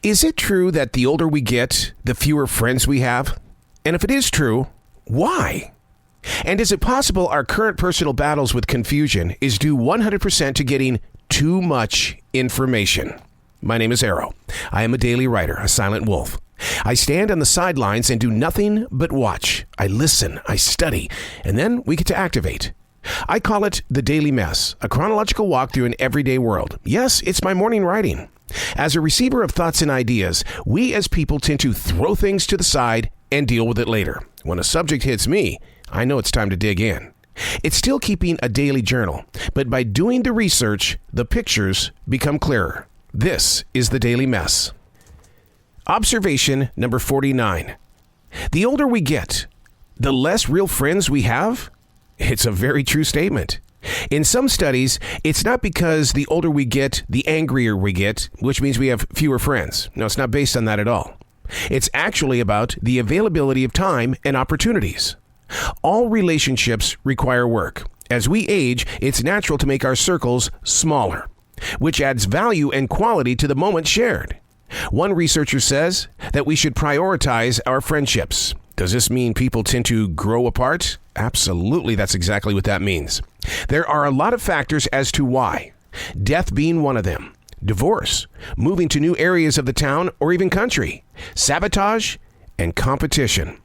Is it true that the older we get, the fewer friends we have? And if it is true, why? And is it possible our current personal battles with confusion is due 100% to getting too much information? My name is Arroe. I am a daily writer, a silent wolf. I stand on the sidelines and do nothing but watch. I listen, I study, and then we get to activate. I call it the daily mess, a chronological walk through an everyday world. Yes, it's my morning writing. As a receiver of thoughts and ideas, we as people tend to throw things to the side and deal with it later. When a subject hits me, I know it's time to dig in. It's still keeping a daily journal, but by doing the research, the pictures become clearer. This is the daily mess. Observation number 49. The older we get, the less real friends we have? It's a very true statement. In some studies, it's not because the older we get, the angrier we get, which means we have fewer friends. No, it's not based on that at all. It's actually about the availability of time and opportunities. All relationships require work. As we age, it's natural to make our circles smaller, which adds value and quality to the moment shared. One researcher says that we should prioritize our friendships. Does this mean people tend to grow apart? Absolutely, that's exactly what that means. There are a lot of factors as to why. Death being one of them. Divorce, moving to new areas of the town or even country, sabotage, and competition.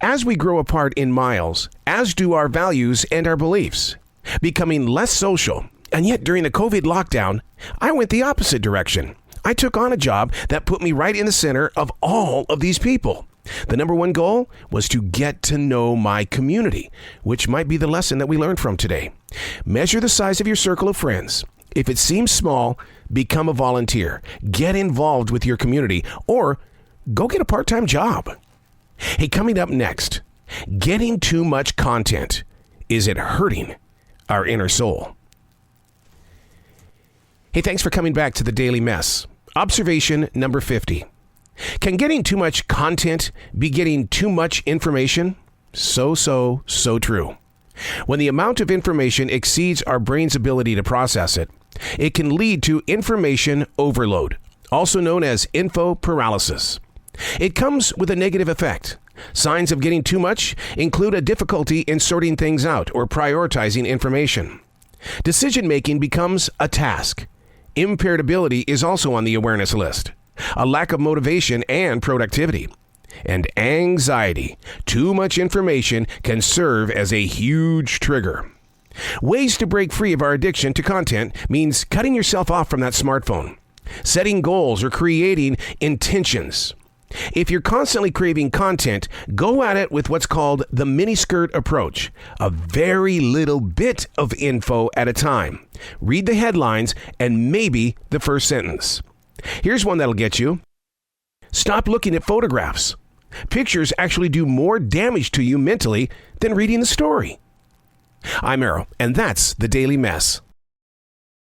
As we grow apart in miles, as do our values and our beliefs, becoming less social. And yet during the COVID lockdown, I went the opposite direction. I took on a job that put me right in the center of all of these people. The number one goal was to get to know my community, which might be the lesson that we learned from today. Measure the size of your circle of friends. If it seems small, become a volunteer. Get involved with your community or go get a part-time job. Hey, coming up next, getting too much content. Is it hurting our inner soul? Hey, thanks for coming back to the Daily Mess. Observation number 50. Can getting too much content be getting too much information? So true. When the amount of information exceeds our brain's ability to process it, it can lead to information overload, also known as info paralysis. It comes with a negative effect. Signs of getting too much include a difficulty in sorting things out or prioritizing information. Decision-making becomes a task. Imperitability is also on the awareness list. A lack of motivation and productivity. And anxiety. Too much information can serve as a huge trigger. Ways to break free of our addiction to content means cutting yourself off from that smartphone, setting goals, or creating intentions. If you're constantly craving content, go at it with what's called the miniskirt approach, a very little bit of info at a time. Read the headlines and maybe the first sentence. Here's one that'll get you. Stop looking at photographs. Pictures actually do more damage to you mentally than reading the story. I'm Arroe, and that's the Daily Mess.